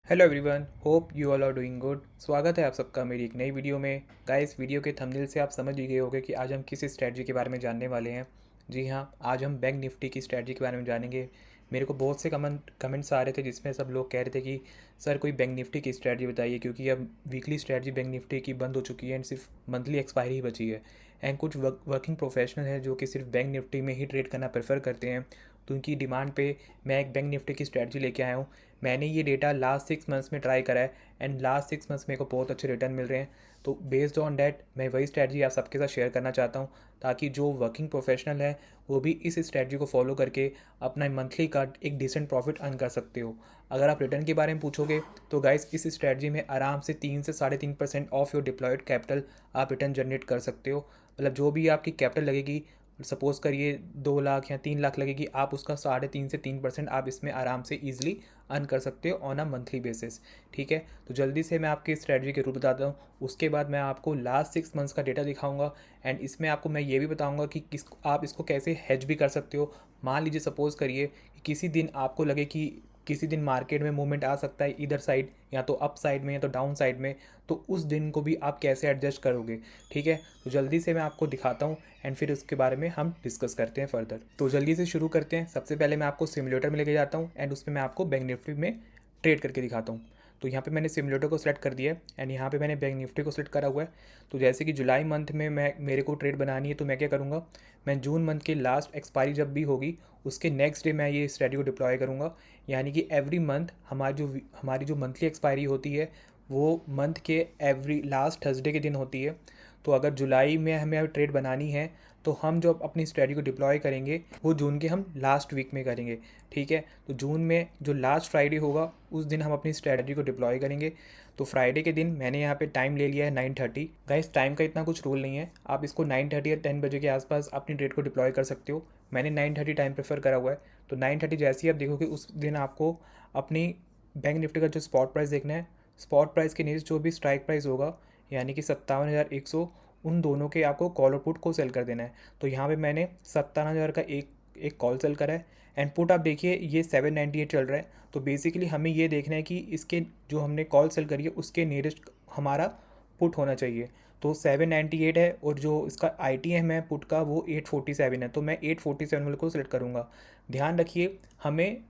Hello everyone, hope you all are doing good. स्वागत है आप सबका मेरी एक नई वीडियो में। गाइस, वीडियो के थंबनेल से आप समझ ही गए होंगे कि आज हम किस स्ट्रैटेजी के बारे में जानने वाले हैं। जी हाँ, आज हम बैंक निफ्टी की स्ट्रैटेजी के बारे में जानेंगे। मेरे को बहुत से कमेंट्स आ रहे थे जिसमें सब लोग कह रहे थे कि सर कोई बैंक निफ्टी की स्ट्रैटेजी बताइए, क्योंकि अब वीकली स्ट्रैटेजी बैंक निफ्टी की बंद हो चुकी है एंड सिर्फ मंथली एक्सपायरी ही बची है। एंड कुछ वर्किंग प्रोफेशनल हैं जो कि सिर्फ बैंक निफ्टी में ही ट्रेड करना प्रेफर करते हैं, तो उनकी डिमांड पे मैं एक बैंक निफ्टी की स्ट्रैटेजी लेके आया हूँ। मैंने ये डेटा लास्ट 6 मंथ्स में ट्राई करा है एंड लास्ट 6 मंथ्स मेरे को बहुत अच्छे रिटर्न मिल रहे हैं। तो बेस्ड ऑन डैट मैं वही स्ट्रैटेजी आप सबके साथ शेयर करना चाहता हूँ, ताकि जो वर्किंग प्रोफेशनल है वो भी इस स्ट्रैटेजी को फॉलो करके अपना मंथली का एक डिसेंट प्रॉफिट अर्न कर सकते हो। अगर आप रिटर्न के बारे में पूछोगे तो गाइस, इस स्ट्रैटेजी में आराम से 3 से 3.5% ऑफ योर डिप्लॉयड कैपिटल आप रिटर्न जनरेट कर सकते हो। मतलब जो भी आपकी कैपिटल लगेगी, सपोज़ करिए 2 लाख या 3 लाख लगेगी, आप उसका 3.5 से 3% आप इसमें आराम से ईजिली अर्न कर सकते हो ऑन अ मंथली बेसिस। ठीक है, तो जल्दी से मैं आपकी स्ट्रैटेजी के रूप बताता हूँ। उसके बाद मैं आपको लास्ट 6 मंथ्स का डेटा दिखाऊंगा एंड इसमें आपको मैं ये भी बताऊंगा कि आप इसको कैसे हेज भी कर सकते हो। मान लीजिए, सपोज़ करिए कि किसी दिन आपको लगे कि किसी दिन मार्केट में मूवमेंट आ सकता है इधर साइड, या तो अप साइड में या तो डाउन साइड में, तो उस दिन को भी आप कैसे एडजस्ट करोगे। ठीक है, तो जल्दी से मैं आपको दिखाता हूँ एंड फिर उसके बारे में हम डिस्कस करते हैं फर्दर। तो जल्दी से शुरू करते हैं। सबसे पहले मैं आपको सिमुलेटर में लेके जाता हूँ एंड उसमें मैं आपको बैंक निफ्टी में ट्रेड करके दिखाता हूँ। तो यहाँ पे मैंने सिमुलेटर को सेलेक्ट कर दिया है एंड यहाँ पे मैंने बैंक निफ्टी को सेलेक्ट करा हुआ है। तो जैसे कि जुलाई मंथ में मेरे को ट्रेड बनानी है, तो मैं क्या करूँगा, मैं जून मंथ की लास्ट एक्सपायरी जब भी होगी उसके नेक्स्ट डे मैं ये स्ट्रैटेजी को डिप्लॉय करूँगा। यानी कि एवरी मंथ हमारी जो मंथली एक्सपायरी होती है वो मंथ के एवरी लास्ट थर्सडे के दिन होती है। तो अगर जुलाई में हमें ट्रेड बनानी है तो हम जो अपनी स्ट्रैटेजी को डिप्लॉय करेंगे वो जून के हम लास्ट वीक में करेंगे। ठीक है, तो जून में जो लास्ट फ्राइडे होगा उस दिन हम अपनी स्ट्रैटेजी को डिप्लॉय करेंगे। तो फ्राइडे के दिन मैंने यहाँ पे टाइम ले लिया है 9:30। गाइस, टाइम का इतना कुछ रूल नहीं है, आप इसको 9:30 या 10 बजे के आसपास अपनी ट्रेड को डिप्लॉय कर सकते हो। मैंने 9:30 टाइम प्रेफर करा हुआ है। तो 9:30 जैसे ही आप देखोगे उस दिन आपको अपनी बैंक निफ्टी का जो स्पॉट प्राइस देखना है। स्पॉट प्राइस के नीचे जो भी स्ट्राइक प्राइस होगा, यानी कि 57,100, उन दोनों के आपको कॉल और पुट को सेल कर देना है। तो यहाँ पे मैंने 57,000 का एक एक कॉल सेल करा है एंड पुट आप देखिए ये 798 चल रहा है। तो बेसिकली हमें ये देखना है कि इसके जो हमने कॉल सेल करी है उसके नियरेस्ट हमारा पुट होना चाहिए। तो 798 है और जो इसका आई टी एम है पुट का वो 847 है, तो मैं 847 वाले को सिलेक्ट करूँगा। ध्यान रखिए, हमें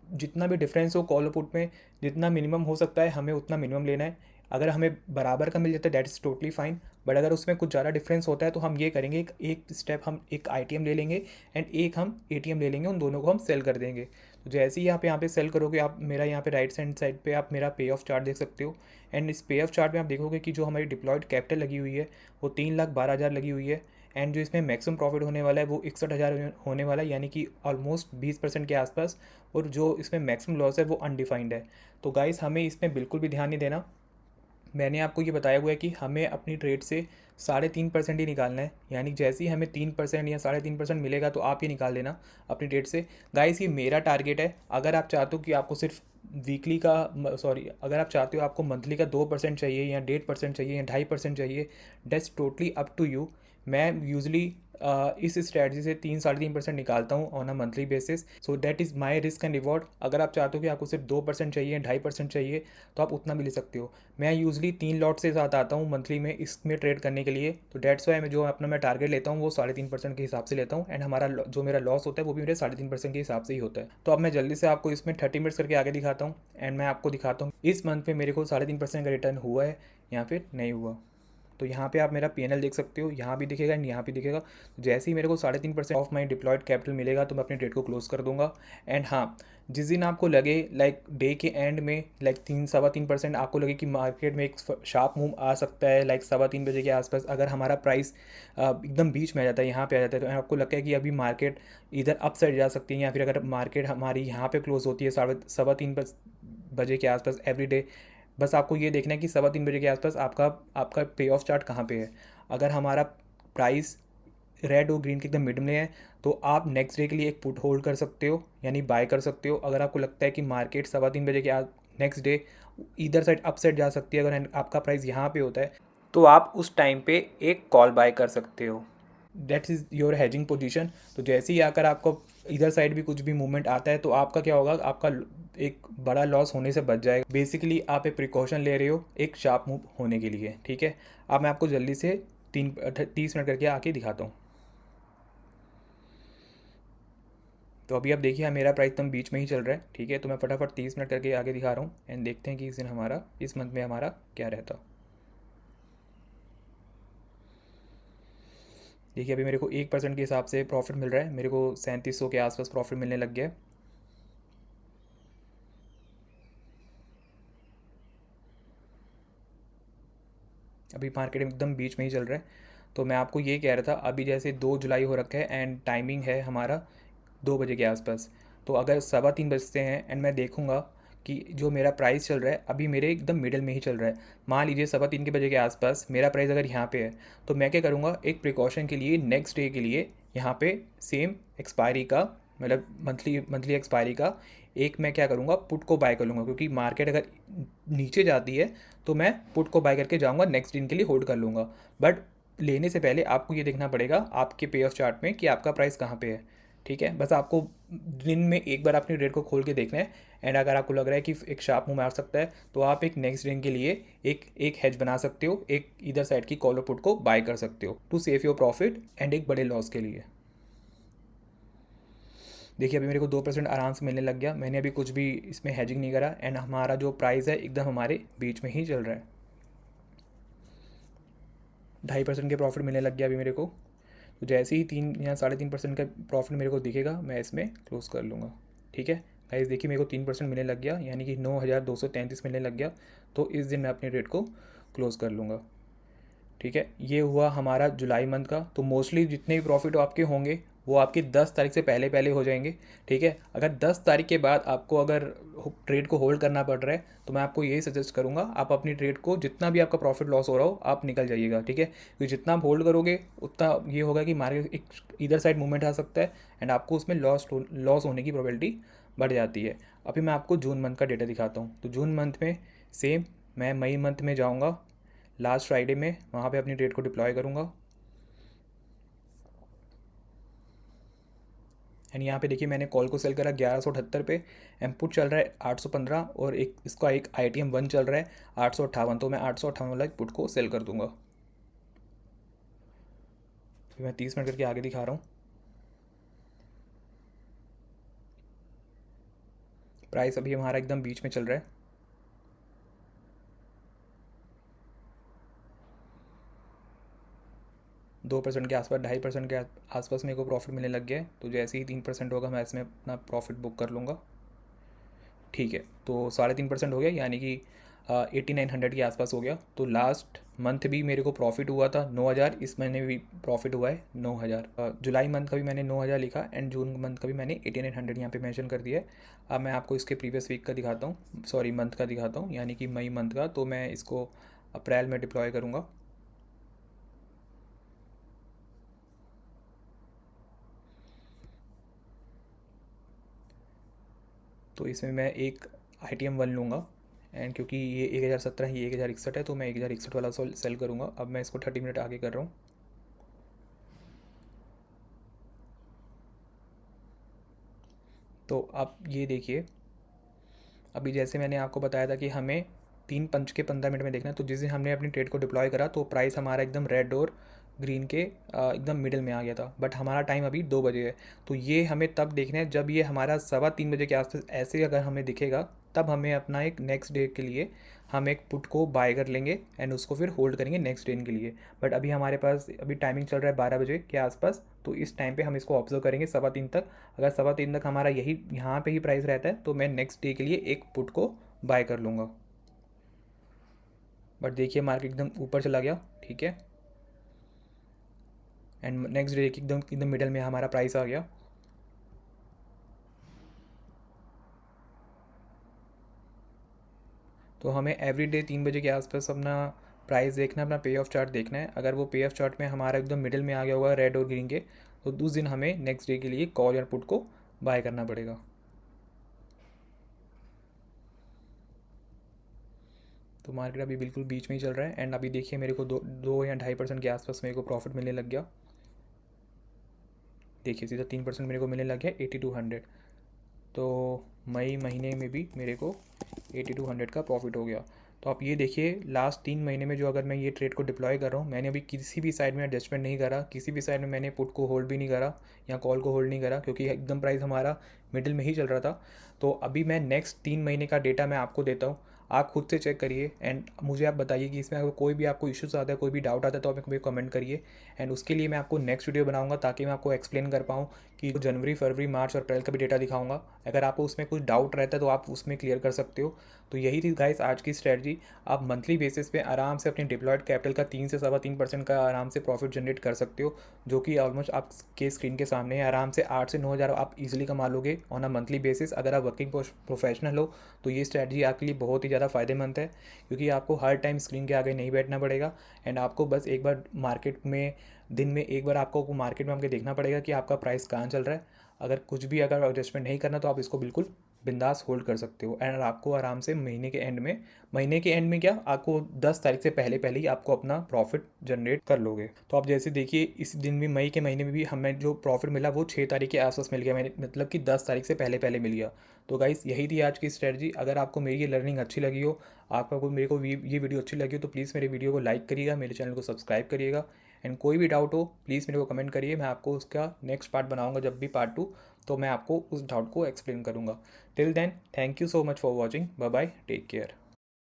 जितना भी डिफरेंस हो कॉल पुट में, जितना मिनिमम हो सकता है हमें उतना मिनिमम लेना है। अगर हमें बराबर का मिल जाता है that is totally fine, but अगर उसमें कुछ ज़्यादा डिफरेंस होता है तो हम ये करेंगे, एक स्टेप हम एक आईटीएम ले लेंगे एंड एक हम एटीएम ले लेंगे, उन दोनों को हम सेल कर देंगे। तो जैसे ही आप यहाँ पे सेल करोगे, आप मेरा यहाँ पे राइट हैंड साइड पे आप मेरा पे ऑफ चार्ट देख सकते हो। एंड इस पे ऑफ चार्ट में आप देखोगे कि जो हमारी डिप्लॉयड कैपिटल लगी हुई है वो 3,12,000 लगी हुई है एंड जो इसमें मैक्सिमम प्रॉफिट होने वाला है वो 61,000 होने वाला है, यानी कि ऑलमोस्ट 20% के आसपास। और जो इसमें मैक्सिमम लॉस है वो अनडिफाइंड है। तो गाइस, हमें इसमें बिल्कुल भी ध्यान नहीं देना। मैंने आपको ये बताया हुआ है कि हमें अपनी ट्रेड से 3.5% ही निकालना है, यानी जैसे ही हमें 3% या 3.5% मिलेगा तो आप ये निकाल देना अपनी ट्रेड से। गाइस, ये मेरा टारगेट है। अगर आप चाहते हो कि आपको सिर्फ वीकली का सॉरी अगर आप चाहते हो आपको मंथली का 2% चाहिए या 1.5% चाहिए या 2.5% चाहिए, that's totally up to you. मैं यूजली इस स्ट्रैटेजी से 3-3.5% निकालता हूँ on a monthly basis. So that is my risk and reward. अगर आप चाहते हो कि आपको सिर्फ 2% चाहिए, 2.5% चाहिए, तो आप उतना भी ले सकते हो। मैं यूजली 3 लॉट से साथ आता हूँ मंथली में इसमें ट्रेड करने के लिए। तो डेट्स वाई मैं जो अपना मैं टारगेट लेता हूँ वो 3.5% के हिसाब से लेता हूँ एंड हमारा जो मेरा लॉस होता है वो भी मेरे 3.5% के हिसाब से ही होता है। तो अब मैं जल्दी से आपको इसमें 30 मिनट्स करके आगे दिखाता हूँ एंड मैं आपको दिखाता हूँ इस मंथ में मेरे को 3.5% का रिटर्न हुआ है या फिर नहीं हुआ। तो यहाँ पे आप मेरा पीएनएल देख सकते हो, यहाँ भी दिखेगा एंड यहाँ भी दिखेगा। तो जैसे ही मेरे को 3.5% ऑफ माई डिप्लॉयड कैपिटल मिलेगा तो मैं अपनी ट्रेड को क्लोज कर दूंगा। एंड हाँ, जिस दिन आपको लगे लाइक डे के एंड में लाइक 3-3.25% आपको लगे कि मार्केट में एक शार्प मूव आ सकता है, लाइक 3:15 बजे के आसपास अगर हमारा प्राइस एकदम बीच में आ जाता है, यहाँ पे आ जाता है, तो आपको लगता है कि अभी मार्केट इधर अप साइड जा सकती है, या फिर अगर मार्केट हमारी यहाँ पे क्लोज होती है 3:15 बजे के आसपास एवरी डे, बस आपको ये देखना है कि 3:15 बजे के आसपास आपका आपका पे ऑफ चार्ट कहाँ पे है। अगर हमारा प्राइस रेड और ग्रीन के एकदम मिड में है तो आप नेक्स्ट डे के लिए एक पुट होल्ड कर सकते हो, यानी बाय कर सकते हो। अगर आपको लगता है कि मार्केट 3:15 बजे के नेक्स्ट डे इधर साइड अप साइड जा सकती है, अगर आपका प्राइस यहाँ पे होता है तो आप उस टाइम पे एक कॉल बाय कर सकते हो। That is your hedging position. तो जैसे ही आकर आपको इधर साइड भी कुछ भी मूवमेंट आता है तो आपका क्या होगा, आपका एक बड़ा लॉस होने से बच जाएगा। बेसिकली आप एक प्रिकॉशन ले रहे हो एक शार्प मूव होने के लिए, ठीक है। अब मैं आपको जल्दी से 30 मिनट करके आके दिखाता हूँ। तो अभी आप देखिए मेरा प्राइस एकदम बीच में ही चल रहा है, ठीक है। तो मैं फटाफट 30 मिनट करके आगे दिखा रहा हूँ एंड देखते हैं कि इस दिन हमारा, इस मंथ में हमारा क्या रहता। देखिए अभी मेरे को 1% के हिसाब से प्रॉफिट मिल रहा है, मेरे को 3700 के आसपास प्रॉफिट मिलने लग गया है। अभी मार्केट एकदम बीच में ही चल रहा है। तो मैं आपको ये कह रहा था, अभी जैसे 2 जुलाई हो रखा है एंड टाइमिंग है हमारा 2 बजे के आसपास। तो अगर 3:15 बजते हैं एंड मैं देखूंगा कि जो मेरा प्राइस चल रहा है अभी मेरे एकदम मिडिल में ही चल रहा है, मान लीजिए 3:15 के बजे के आसपास मेरा प्राइस अगर यहाँ पे है, तो मैं क्या करूँगा, एक प्रिकॉशन के लिए नेक्स्ट डे के लिए यहाँ पे सेम एक्सपायरी का, मतलब मंथली मंथली एक्सपायरी का एक मैं क्या करूँगा, पुट को बाय कर लूँगा। क्योंकि मार्केट अगर नीचे जाती है तो मैं पुट को बाय करके जाऊँगा, नेक्स्ट दिन के लिए होल्ड कर लूँगा। बट लेने से पहले आपको ये देखना पड़ेगा आपके पे ऑफ चार्ट में कि आपका प्राइस कहाँ पे है, ठीक है। बस आपको दिन में एक बार अपनी रेट को खोल के देखना है एंड अगर आपको लग रहा है कि एक शार्प मूव मार सकता है तो आप एक नेक्स्ट दिन के लिए एक हेज बना सकते हो, एक इधर साइड की कॉल और पुट को बाय कर सकते हो to save your profit and एक बड़े लॉस के लिए। देखिए अभी मेरे को 2% आराम से मिलने लग गया, मैंने अभी कुछ भी इसमें हैजिंग नहीं करा एंड हमारा जो प्राइस है एकदम हमारे बीच में ही चल रहा है। 2.5% के प्रॉफिट मिलने लग गया अभी मेरे को। तो जैसे ही 3 या 3.5% का प्रॉफिट मेरे को दिखेगा मैं इसमें क्लोज़ कर लूँगा, ठीक है। गाइस देखिए मेरे को 3% मिलने लग गया, यानी कि 9,233 मिलने लग गया। तो इस दिन मैं अपनी रेट को क्लोज़ कर लूँगा, ठीक है। ये हुआ हमारा जुलाई मंथ का। तो मोस्टली जितने भी प्रॉफिट आपके होंगे वो आपकी 10 तारीख से पहले पहले हो जाएंगे, ठीक है। अगर 10 तारीख के बाद आपको अगर ट्रेड को होल्ड करना पड़ रहा है तो मैं आपको यही सजेस्ट करूंगा, आप अपनी ट्रेड को जितना भी आपका प्रॉफिट लॉस हो रहा हो आप निकल जाइएगा, ठीक है। क्योंकि जितना आप होल्ड करोगे उतना ये होगा कि मार्केट एक इधर साइड मूवमेंट आ सकता है एंड आपको उसमें लॉस होने की प्रोबेबिलिटी बढ़ जाती है। अभी मैं आपको जून मंथ का डेटा दिखाता हूँ। तो जून मंथ में सेम मैं मई मंथ में जाऊँगा लास्ट फ्राइडे में, वहाँ पे अपनी ट्रेड को डिप्लॉय करूँगा एंड यहाँ पे देखिए मैंने कॉल को सेल करा 1178 पे, एम पुट चल रहा है 815 और एक इसका एक ITM1 चल रहा है 858। तो मैं 858 वाला पुट को सेल कर दूंगा। तो मैं 30 मिनट करके आगे दिखा रहा हूँ। प्राइस अभी हमारा एकदम बीच में चल रहा है। 2% के आसपास, 2.5% के आसपास मेरे को प्रॉफिट मिलने लग गया है। तो जैसे ही 3% होगा मैं इसमें अपना प्रॉफिट बुक कर लूँगा, ठीक है। तो 3.5% हो गया, यानी कि 8900 के आसपास हो गया। तो लास्ट मंथ भी मेरे को प्रॉफिट हुआ था 9,000, इस महीने भी प्रॉफिट हुआ है 9,000। जुलाई मंथ का भी मैंने 9,000 लिखा एंड जून मंथ का भी मैंने 8900 यहाँ पे मेंशन कर दिया है। अब मैं आपको इसके प्रीवियस वीक का दिखाता हूँ, सॉरी मंथ का दिखाता हूँ, यानी कि मई मंथ का। तो मैं इसको अप्रैल में डिप्लॉय करूँगा। तो इसमें मैं एक ITM1 लूँगा एंड क्योंकि ये 1,017 है, ये 1,061 है, तो मैं 1,061 वाला सेल करूँगा। अब मैं इसको 30 मिनट आगे कर रहा हूँ। तो आप ये देखिए, अभी जैसे मैंने आपको बताया था कि हमें 3 पंच के 15 मिनट में देखना है। तो जिस दिन हमने अपनी ट्रेड को डिप्लॉय करा तो प्राइस हमारा एकदम रेड और ग्रीन के एकदम मिडिल में आ गया था। बट हमारा टाइम अभी 2 बजे है। तो ये हमें तब देखना है जब ये हमारा 3:15 बजे के आसपास ऐसे अगर हमें दिखेगा, तब हमें अपना एक नेक्स्ट डे के लिए हम एक पुट को बाय कर लेंगे एंड उसको फिर होल्ड करेंगे नेक्स्ट डे के लिए। बट अभी हमारे पास अभी टाइमिंग चल रहा है 12 बजे के आसपास। तो इस टाइम पे हम इसको ऑब्जर्व करेंगे 3:15 तक। अगर 3:15 तक हमारा यही यहाँ पे ही प्राइस रहता है तो मैं नेक्स्ट डे के लिए एक पुट को बाय कर लूँगा। बट देखिए मार्केट एकदम ऊपर चला गया, ठीक है। एंड नेक्स्ट डे एकदम एकदम मिडल में हमारा प्राइस आ गया। तो हमें एवरी डे 3 बजे के आसपास अपना प्राइस देखना है, अपना पे ऑफ चार्ट देखना है। अगर वो पे ऑफ चार्ट में हमारा एकदम मिडिल में आ गया होगा रेड और ग्रीन के, तो उस दिन हमें नेक्स्ट डे के लिए कॉल या पुट को बाय करना पड़ेगा। तो मार्केट अभी बिल्कुल बीच में ही चल रहा है एंड अभी देखिए मेरे को 2 या 2.5% के आसपास मेरे को प्रॉफिट मिलने लग गया। देखिए सीधा 3% मेरे को मिलने लग गया 8,200। तो मई महीने में भी मेरे को 8200 का प्रॉफिट हो गया। तो आप ये देखिए लास्ट 3 महीने में जो अगर मैं ये ट्रेड को डिप्लॉय कर रहा हूँ, मैंने अभी किसी भी साइड में एडजस्टमेंट नहीं करा, किसी भी साइड में मैंने पुट को होल्ड भी नहीं करा या कॉल को होल्ड नहीं करा, क्योंकि एकदम प्राइस हमारा मिडिल में ही चल रहा था। तो अभी मैं नेक्स्ट 3 महीने का डेटा मैं आपको देता हूँ, आप खुद से चेक करिए एंड मुझे आप बताइए कि इसमें अगर कोई भी आपको इश्यूज आता है, कोई भी डाउट आता है, तो आप मुझे कमेंट करिए। एंड उसके लिए मैं आपको नेक्स्ट वीडियो बनाऊंगा ताकि मैं आपको एक्सप्लेन कर पाऊँ कि जनवरी, फरवरी, मार्च और अप्रैल का भी डेटा दिखाऊंगा। अगर आपको उसमें कुछ डाउट रहता है तो आप उसमें क्लियर कर सकते हो। तो यही थी गाइस आज की स्ट्रैटेजी। आप मंथली बेसिस पे आराम से अपनी डिप्लॉयड कैपिटल का 3 से 3.25% का आराम से प्रॉफिट जनरेट कर सकते हो, जो कि ऑलमोस्ट आपके स्क्रीन के सामने है। आराम से 8 से 9 हज़ार आप इजीली कमा लोगे ऑन अ मंथली बेसिस। अगर आप वर्किंग प्रोफेशनल हो तो ये स्ट्रैटेजी आपके लिए बहुत ही ज़्यादा फ़ायदेमंद है, क्योंकि आपको हर टाइम स्क्रीन के आगे नहीं बैठना पड़ेगा। एंड आपको बस एक बार मार्केट में दिन में एक बार आपको मार्केट में आके देखना पड़ेगा कि आपका प्राइस कहाँ चल रहा है। अगर कुछ भी अगर एडजस्टमेंट नहीं करना तो आप इसको बिल्कुल बिंदास होल्ड कर सकते हो। एंड आपको आराम से महीने के एंड में क्या, आपको 10 तारीख से पहले पहले ही आपको अपना प्रॉफिट जनरेट कर लोगे। तो आप जैसे देखिए इस दिन भी, मई के महीने में भी हमें जो प्रॉफिट मिला वो 6 तारीख के आसपास मिल गया, मैंने मतलब कि 10 तारीख से पहले पहले मिल गया। तो गाइस यही थी आज की स्ट्रेटजी। अगर आपको मेरी ये लर्निंग अच्छी लगी हो, आपका को मेरे को ये वीडियो अच्छी लगी हो, तो प्लीज़ मेरे वीडियो को लाइक करिएगा, मेरे चैनल को सब्सक्राइब करिएगा। एंड कोई भी डाउट हो प्लीज़ मेरे को कमेंट करिए, मैं आपको उसका नेक्स्ट पार्ट बनाऊंगा जब भी पार्ट 2, तो मैं आपको उस डाउट को एक्सप्लेन करूंगा। Till then thank you so much for watching, bye bye, take care.